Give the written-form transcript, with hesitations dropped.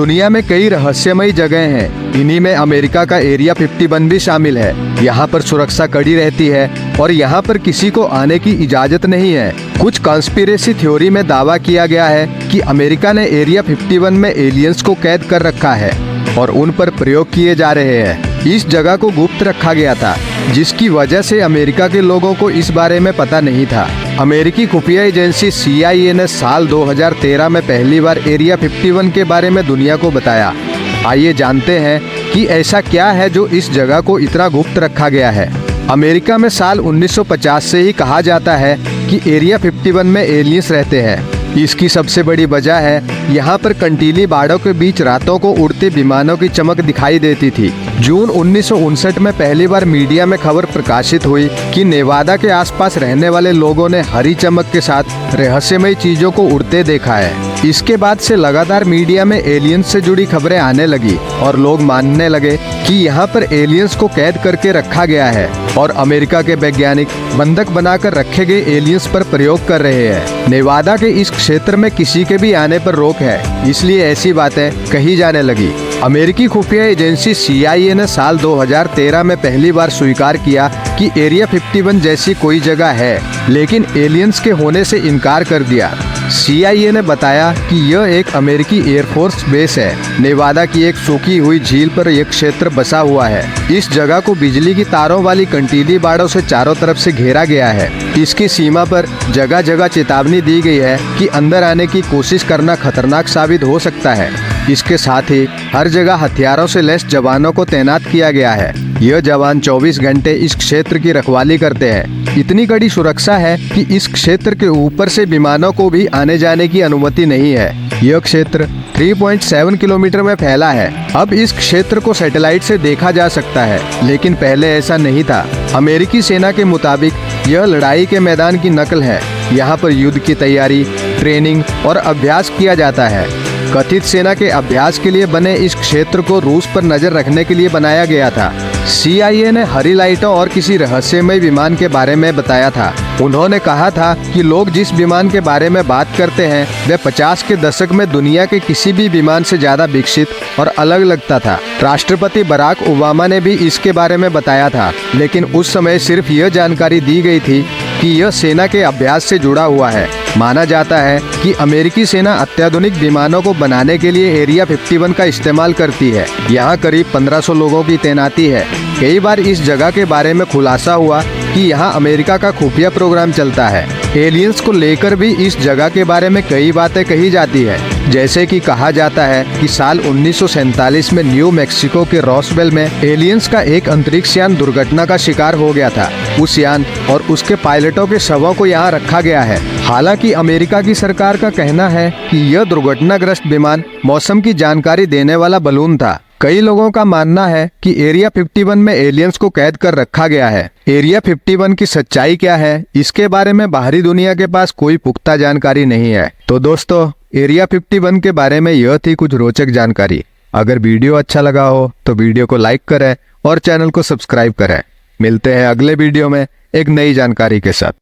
दुनिया में कई रहस्यमयी जगह हैं। इन्हीं में अमेरिका का एरिया 51 भी शामिल है। यहाँ पर सुरक्षा कड़ी रहती है और यहाँ पर किसी को आने की इजाजत नहीं है। कुछ कॉन्स्पिरेसी थ्योरी में दावा किया गया है कि अमेरिका ने एरिया 51 में एलियंस को कैद कर रखा है और उन पर प्रयोग किए जा रहे हैं। इस जगह को गुप्त रखा गया था, जिसकी वजह से अमेरिका के लोगों को इस बारे में पता नहीं था। अमेरिकी खुफिया एजेंसी CIA ने साल 2013 में पहली बार एरिया 51 के बारे में दुनिया को बताया। आइए जानते हैं कि ऐसा क्या है जो इस जगह को इतना गुप्त रखा गया है। अमेरिका में साल 1950 से ही कहा जाता है कि एरिया 51 में एलियंस रहते हैं। इसकी सबसे बड़ी वजह है यहाँ पर कंटीली बाड़ों के बीच रातों को उड़ते विमानों की चमक दिखाई देती थी। जून 1959 में पहली बार मीडिया में खबर प्रकाशित हुई कि नेवादा के आसपास रहने वाले लोगों ने हरी चमक के साथ रहस्यमयी चीजों को उड़ते देखा है। इसके बाद से लगातार मीडिया में एलियंस से जुड़ी खबरें आने लगी और लोग मानने लगे कि यहाँ पर एलियंस को कैद करके रखा गया है और अमेरिका के वैज्ञानिक बंधक बनाकर रखे गए एलियंस पर प्रयोग कर रहे हैं। नेवादा के इस क्षेत्र में किसी के भी आने पर रोक है, इसलिए ऐसी बातें कही जाने लगी। अमेरिकी खुफिया एजेंसी CIA ने साल 2013 में पहली बार स्वीकार किया कि एरिया 51 जैसी कोई जगह है, लेकिन एलियंस के होने से इनकार कर दिया। CIA ने बताया कि यह एक अमेरिकी एयरफोर्स बेस है। नेवादा की एक सूखी हुई झील पर यह क्षेत्र बसा हुआ है। इस जगह को बिजली की तारों वाली कंटीली बाड़ों से चारों तरफ से घेरा गया है। इसकी सीमा पर जगह जगह चेतावनी दी गई है कि अंदर आने की कोशिश करना खतरनाक साबित हो सकता है। इसके साथ ही हर जगह हथियारों से लैस जवानों को तैनात किया गया है। यह जवान 24 घंटे इस क्षेत्र की रखवाली करते हैं। इतनी कड़ी सुरक्षा है कि इस क्षेत्र के ऊपर से विमानों को भी आने जाने की अनुमति नहीं है। यह क्षेत्र 3.7 किलोमीटर में फैला है। अब इस क्षेत्र को सैटेलाइट से देखा जा सकता है, लेकिन पहले ऐसा नहीं था। अमेरिकी सेना के मुताबिक यह लड़ाई के मैदान की नकल है। यहाँ पर युद्ध की तैयारी, ट्रेनिंग और अभ्यास किया जाता है। कथित सेना के अभ्यास के लिए बने इस क्षेत्र को रूस पर नजर रखने के लिए बनाया गया था। CIA ने हरी लाइटों और किसी रहस्यमय विमान के बारे में बताया था। उन्होंने कहा था कि लोग जिस विमान के बारे में बात करते हैं वह 50 के दशक में दुनिया के किसी भी विमान से ज्यादा विकसित और अलग लगता था। राष्ट्रपति बराक ओबामा ने भी इसके बारे में बताया था, लेकिन उस समय सिर्फ यह जानकारी दी गई थी कि यह सेना के अभ्यास से जुड़ा हुआ है। माना जाता है कि अमेरिकी सेना अत्याधुनिक विमानों को बनाने के लिए एरिया 51 का इस्तेमाल करती है। यहाँ करीब 1500 लोगों की तैनाती है। कई बार इस जगह के बारे में खुलासा हुआ कि यहाँ अमेरिका का खुफिया प्रोग्राम चलता है। एलियंस को लेकर भी इस जगह के बारे में कई बातें कही जाती है, जैसे कि कहा जाता है कि साल 1947 में न्यू मैक्सिको के रॉसवेल में एलियंस का एक अंतरिक्ष यान दुर्घटना का शिकार हो गया था। उस यान और उसके पायलटों के शवों को यहाँ रखा गया है। हालांकि अमेरिका की सरकार का कहना है कि यह दुर्घटनाग्रस्त विमान मौसम की जानकारी देने वाला बलून था। कई लोगों का मानना है कि एरिया 51 में एलियंस को कैद कर रखा गया है। एरिया 51 की सच्चाई क्या है, इसके बारे में बाहरी दुनिया के पास कोई पुख्ता जानकारी नहीं है। तो दोस्तों, एरिया 51 के बारे में यह थी कुछ रोचक जानकारी। अगर वीडियो अच्छा लगा हो तो वीडियो को लाइक करें और चैनल को सब्सक्राइब करें। मिलते हैं अगले वीडियो में एक नई जानकारी के साथ।